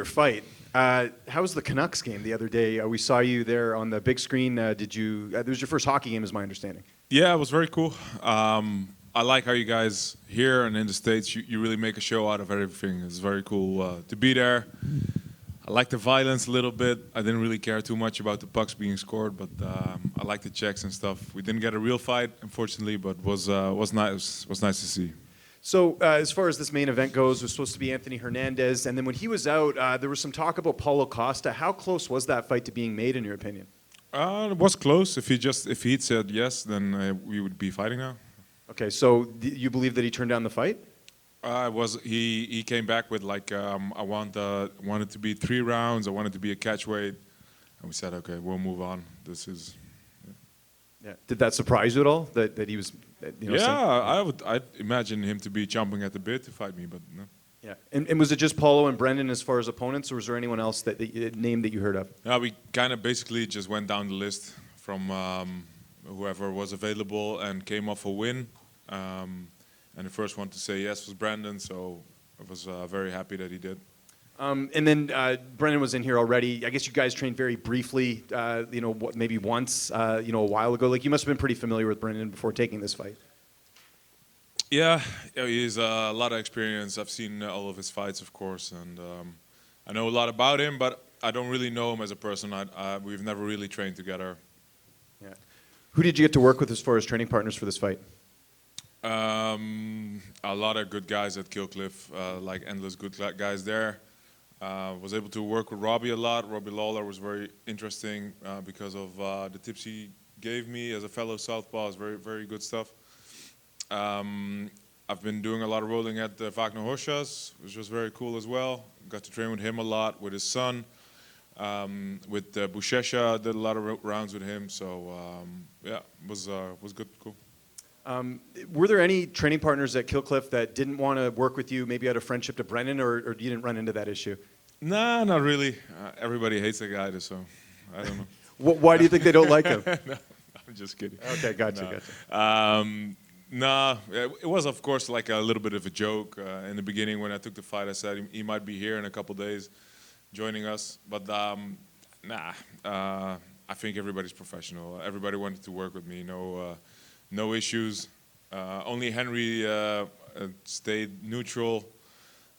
fight. How was the Canucks game the other day? We saw you there on the big screen. It was your first hockey game, is my understanding. Yeah, it was very cool. I like how you guys here and in the States, you really make a show out of everything. It's very cool to be there. I like the violence a little bit. I didn't really care too much about the pucks being scored, but I like the checks and stuff. We didn't get a real fight, unfortunately, but was nice to see. So as far as this main event goes, it was supposed to be Anthony Hernandez, and then when he was out, there was some talk about Paulo Costa. How close was that fight to being made, in your opinion? It was close. If he'd said yes, then we would be fighting now. Okay, so you believe that he turned down the fight? He came back with like I wanted to be 3 rounds. I wanted to be a catchweight, and we said okay, we'll move on. This is. Yeah. Did that surprise you at all? That he was. I'd imagine him to be chomping at the bit to fight me, but no. Yeah, and was it just Paulo and Brendan as far as opponents, or was there anyone else that name that you heard of? Yeah, we kind of basically just went down the list from whoever was available and came off a win. And the first one to say yes was Brandon, so I was very happy that he did. And then Brendan was in here already. I guess you guys trained very briefly, maybe once, a while ago. Like, you must have been pretty familiar with Brendan before taking this fight. Yeah, he has a lot of experience. I've seen all of his fights, of course, and I know a lot about him, but I don't really know him as a person. We've never really trained together. Yeah. Who did you get to work with as far as training partners for this fight? A lot of good guys at Killcliff, like endless good guys there. Was able to work with Robbie a lot. Robbie Lawler was very interesting because of the tips he gave me as a fellow southpaw. It's very, very good stuff. I've been doing a lot of rolling at Wagner Horseshoes, which was very cool as well. Got to train with him a lot, with his son. With Bushesha, did a lot of rounds with him. So yeah, it was good, cool. Were there any training partners at Killcliff that didn't want to work with you, maybe out of friendship to Brendan, or you didn't run into that issue? Nah, not really. Everybody hates the guy, so I don't know. Why do you think they don't like him? No, I'm just kidding. Okay, gotcha. It was, of course, like a little bit of a joke. In the beginning, when I took the fight, I said he might be here in a couple days joining us. But I think everybody's professional. Everybody wanted to work with me. No issues. Only Henry stayed neutral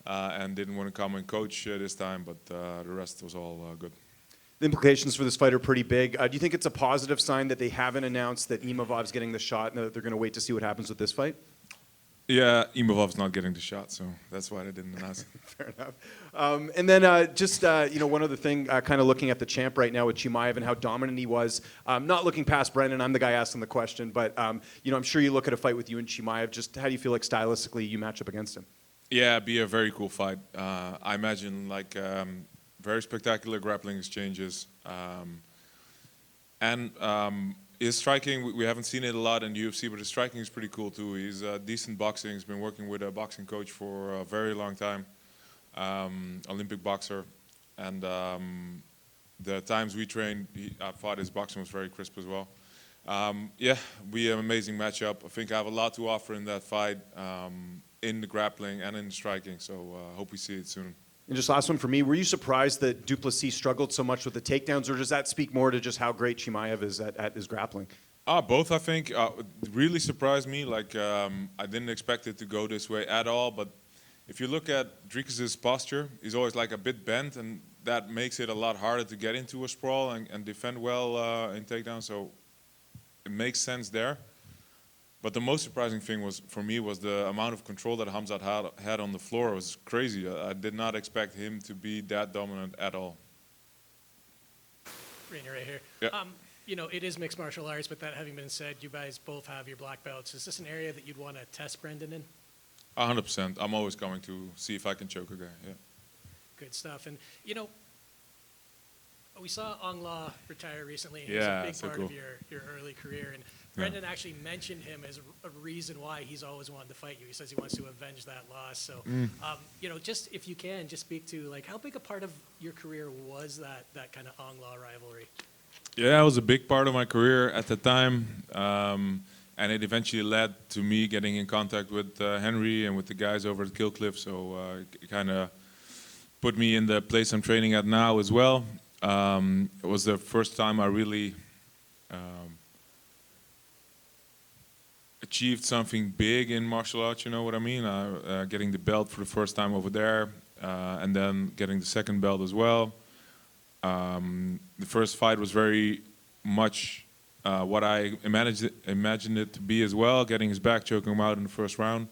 and didn't want to come and coach this time, but the rest was all good. The implications for this fight are pretty big. Do you think it's a positive sign that they haven't announced that Imovov's getting the shot and that they're going to wait to see what happens with this fight? Yeah, Imovov's not getting the shot, so that's why they didn't announce it. Fair enough. And then one other thing, kind of looking at the champ right now with Chimaev and how dominant he was. Not looking past Brendan, I'm the guy asking the question, but I'm sure you look at a fight with you and Chimaev. Just how do you feel like stylistically you match up against him? Yeah, it'd be a very cool fight. I imagine like very spectacular grappling exchanges, and his striking, we haven't seen it a lot in the UFC, but his striking is pretty cool too. He's decent boxing. He's been working with a boxing coach for a very long time, Olympic boxer. And the times we trained, I thought his boxing was very crisp as well. Yeah, be an amazing matchup. I think I have a lot to offer in that fight, in the grappling and in the striking. So hope we see it soon. And just last one for me, were you surprised that Duplessis struggled so much with the takedowns, or does that speak more to just how great Chimaev is at his grappling? Both, I think. It really surprised me. Like, I didn't expect it to go this way at all. But if you look at Dricus' posture, he's always like a bit bent, and that makes it a lot harder to get into a sprawl and defend well in takedown. So it makes sense there. But the most surprising thing for me was the amount of control that Hamzat had on the floor. It was crazy. I did not expect him to be that dominant at all. Reinier right here. Yeah. It is mixed martial arts, but that having been said, you guys both have your black belts. Is this an area that you'd want to test Brendan in? 100%. I'm always going to see if I can choke a guy, yeah. Good stuff. And, we saw Ong La retire recently. He Yeah, was a big part cool. of your early career. And Brendan actually mentioned him as a reason why he's always wanted to fight you. He says he wants to avenge that loss. So, just if you can, just speak to like how big a part of your career was that kind of Ong La rivalry? Yeah, it was a big part of my career at the time. And it eventually led to me getting in contact with Henry and with the guys over at Killcliff. So it kind of put me in the place I'm training at now as well. It was the first time I really achieved something big in martial arts, you know what I mean? Getting the belt for the first time over there, and then getting the second belt as well. The first fight was very much what I imagined it to be as well, getting his back, choking him out in the first round.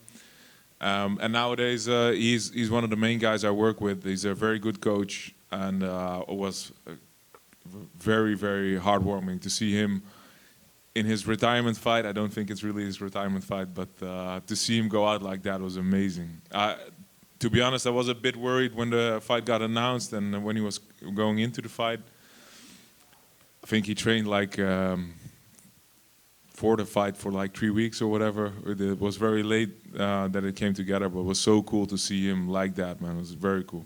And nowadays, he's one of the main guys I work with. He's a very good coach, and it was very, very heartwarming to see him in his retirement fight. I don't think it's really his retirement fight, but to see him go out like that was amazing. To be honest, I was a bit worried when the fight got announced and when he was going into the fight. I think he trained like for the fight for like 3 weeks or whatever. It was very late that it came together, but it was so cool to see him like that, man. It was very cool.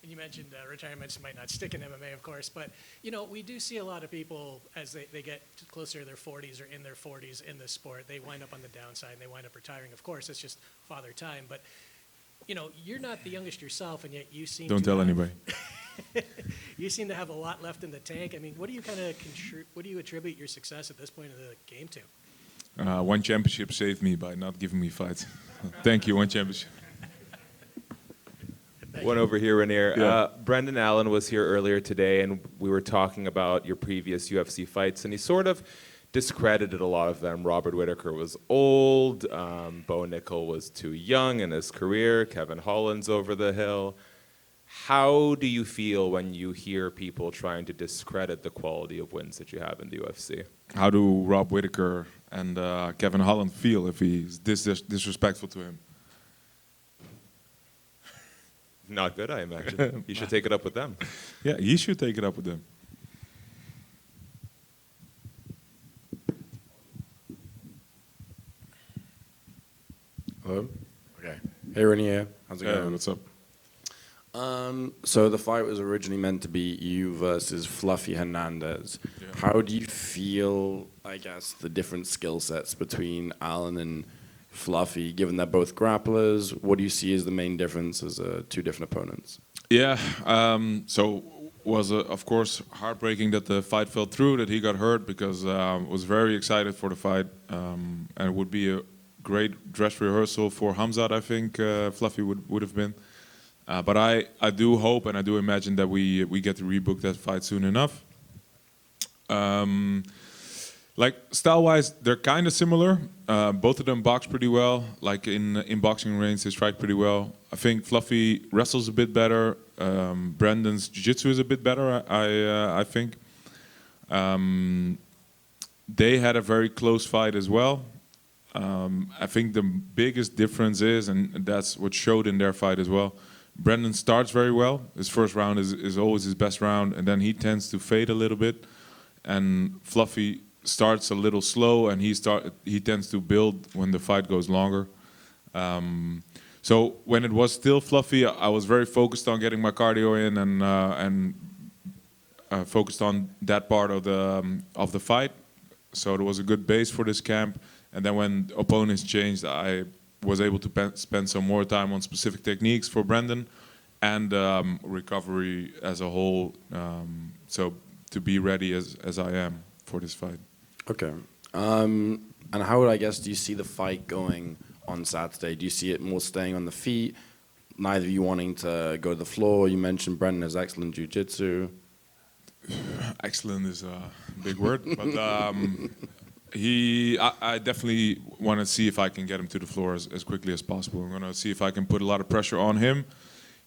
And you mentioned retirements might not stick in MMA, of course, but you know, we do see a lot of people as they get closer to their 40s or in their 40s in this sport, they wind up on the downside and they wind up retiring. Of course, it's just father time, but you know, you're not the youngest yourself, and yet you seem Don't tell anybody. You seem to have a lot left in the tank. I mean, what do you what do you attribute your success at this point of the game to? One championship saved me by not giving me fights. Thank you, one championship. One over here, Reinier. Yeah. Brendan Allen was here earlier today, and we were talking about your previous UFC fights, and he sort of discredited a lot of them. Robert Whittaker was old, Bo Nickel was too young in his career, Kevin Holland's over the hill. How do you feel when you hear people trying to discredit the quality of wins that you have in the UFC? How do Rob Whittaker and Kevin Holland feel if he's disrespectful to him? Not good, I imagine. You should take it up with them. Yeah, he should take it up with them. Hello? Okay. Hey, Reinier. How's it going? What's up? So the fight was originally meant to be you versus Fluffy Hernandez. Yeah. How do you feel, I guess, the different skill sets between Allen and Fluffy, given they're both grapplers? What do you see as the main difference as two different opponents? Yeah, so was of course heartbreaking that the fight fell through, that he got hurt, because was very excited for the fight, and it would be a great dress rehearsal for Hamzat, I think Fluffy would have been. But I do hope and I do imagine that we get to rebook that fight soon enough. Like style-wise, they're kind of similar. Both of them box pretty well. Like in boxing range, they strike pretty well. I think Fluffy wrestles a bit better. Brandon's jiu-jitsu is a bit better, I think. They had a very close fight as well. I think the biggest difference is, and that's what showed in their fight as well, Brandon starts very well. His first round is always his best round, and then he tends to fade a little bit. And Fluffy starts a little slow, and he tends to build when the fight goes longer. So when it was still Fluffy, I was very focused on getting my cardio in and focused on that part of the fight. So there was a good base for this camp. And then when opponents changed, I was able to spend some more time on specific techniques for Brandon and recovery as a whole. So to be ready as I am for this fight. Okay. And how, I guess, do you see the fight going on Saturday? Do you see it more staying on the feet, neither of you wanting to go to the floor? You mentioned Brendan has excellent jiu-jitsu. Excellent is a big word, but I definitely want to see if I can get him to the floor as quickly as possible. I'm going to see if I can put a lot of pressure on him.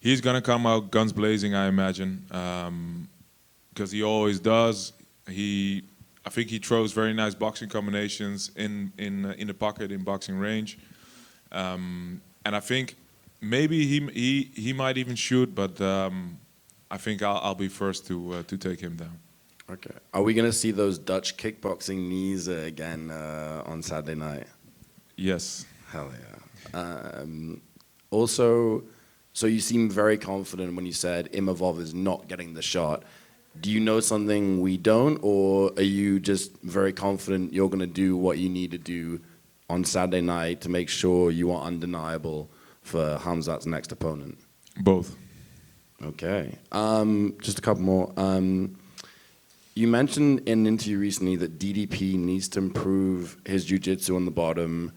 He's going to come out guns blazing, I imagine, because he always does. I think he throws very nice boxing combinations in the pocket in boxing range, and I think maybe he might even shoot, but I think I'll be first to take him down. Okay. Are we going to see those Dutch kickboxing knees again on Saturday night? Yes. Hell yeah. Also, so you seem very confident when you said Imavov is not getting the shot. Do you know something we don't, or are you just very confident you're going to do what you need to do on Saturday night to make sure you are undeniable for Hamzat's next opponent? Both. Okay. Just a couple more. You mentioned in an interview recently that DDP needs to improve his jiu-jitsu on the bottom.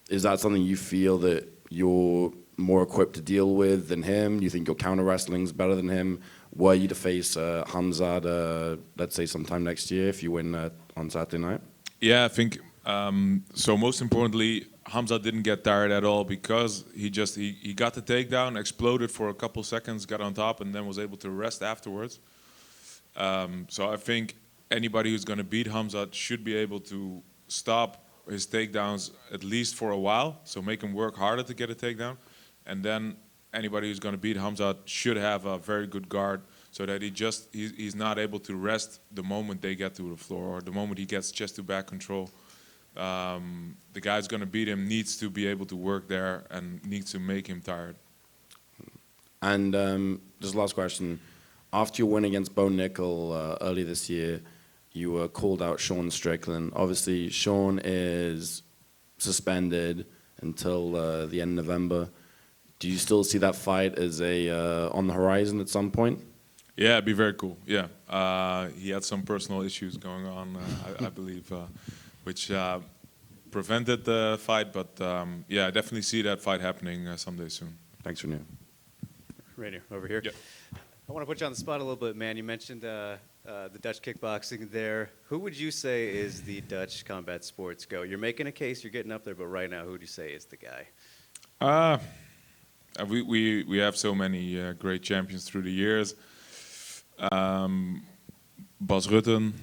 Is that something you feel that you're more equipped to deal with than him? You think your counter wrestling's better than him? Were you to face Hamzat, let's say sometime next year, if you win on Saturday night? Yeah, I think so. Most importantly, Hamza didn't get tired at all because he got the takedown, exploded for a couple seconds, got on top, and then was able to rest afterwards. So I think anybody who's going to beat Hamza should be able to stop his takedowns at least for a while, so make him work harder to get a takedown. And then anybody who's going to beat Hamza should have a very good guard so that he's not able to rest the moment they get to the floor or the moment he gets chest to back control. The guy who's going to beat him needs to be able to work there and needs to make him tired. And just last question. After your win against Bo Nickel earlier this year, you called out Sean Strickland. Obviously, Sean is suspended until the end of November. Do you still see that fight as on the horizon at some point? Yeah, it'd be very cool. Yeah, he had some personal issues going on, I believe, which prevented the fight. But yeah, I definitely see that fight happening someday soon. Thanks, Reinier. Reinier, over here. Yep. I want to put you on the spot a little bit, man. You mentioned the Dutch kickboxing there. Who would you say is the Dutch combat sports GOAT? You're making a case, you're getting up there, but right now, who would you say is the guy? We have so many great champions through the years. Bas Rutten.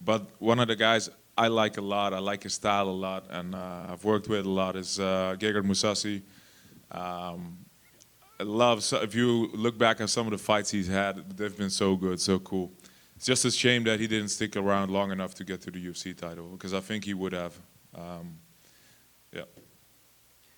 But one of the guys I like a lot, I like his style a lot, and I've worked with a lot, is Gegard Mousasi. I love, so if you look back at some of the fights he's had, they've been so good, so cool. It's just a shame that he didn't stick around long enough to get to the UFC title, because I think he would have. Yeah.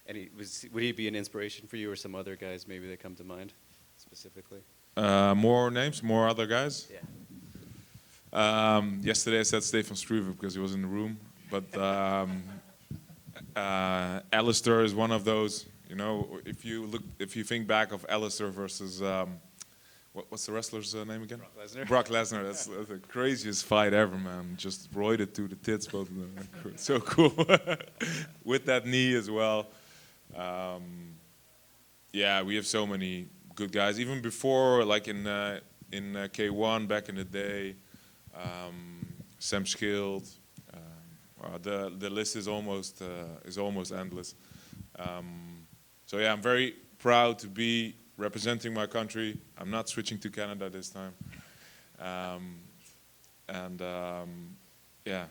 And would he be an inspiration for you or some other guys maybe that come to mind specifically? More names, more other guys? Yeah. Yesterday I said Stefan Struve because he was in the room, but Alistair is one of those. You know, if you think back of Alistair versus what's the wrestler's name again? Brock Lesnar. Brock Lesnar. That's the craziest fight ever, man. Just roided to the tits, both of them. So cool. With that knee as well. Yeah, we have so many good guys. Even before, like in K1 back in the day, Sam Schild. The list is almost endless. So yeah, I'm very proud to be representing my country. I'm not switching to Canada this time. Yeah,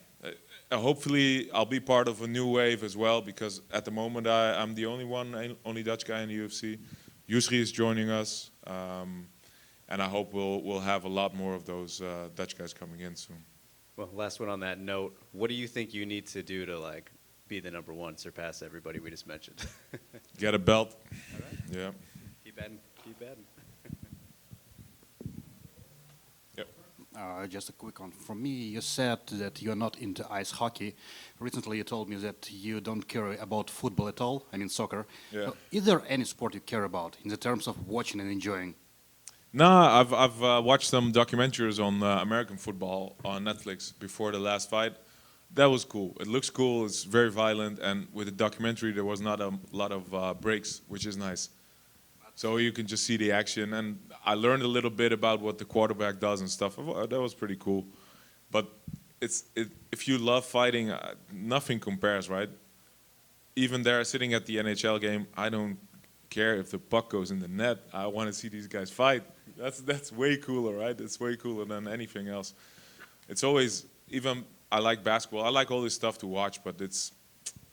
hopefully I'll be part of a new wave as well, because at the moment I'm the only Dutch guy in the UFC. Yusri is joining us, and I hope we'll have a lot more of those Dutch guys coming in soon. Well, last one on that note. What do you think you need to do to be the number one, surpass everybody we just mentioned? Get a belt. All right. Yeah. Keep adding. Keep adding. Yep. Just a quick one. For me, you said that you're not into ice hockey. Recently, you told me that you don't care about football at all, I mean soccer. Yeah. So is there any sport you care about in the terms of watching and enjoying? No, I've watched some documentaries on American football on Netflix before the last fight. That was cool. It looks cool. It's very violent, and with the documentary, there was not a lot of breaks, which is nice. So you can just see the action, and I learned a little bit about what the quarterback does and stuff. That was pretty cool. But if you love fighting, nothing compares, right? Even there, sitting at the NHL game, I don't care if the puck goes in the net. I want to see these guys fight. That's way cooler, right? It's way cooler than anything else. It's always, even I like basketball. I like all this stuff to watch, but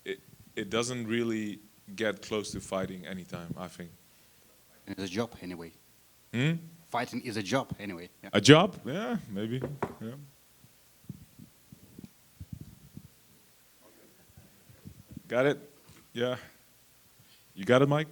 it doesn't really get close to fighting anytime, I think. It's a job anyway. Hmm? Fighting is a job anyway. Yeah. A job? Yeah, maybe. Yeah. Got it? Yeah. You got it, Mike?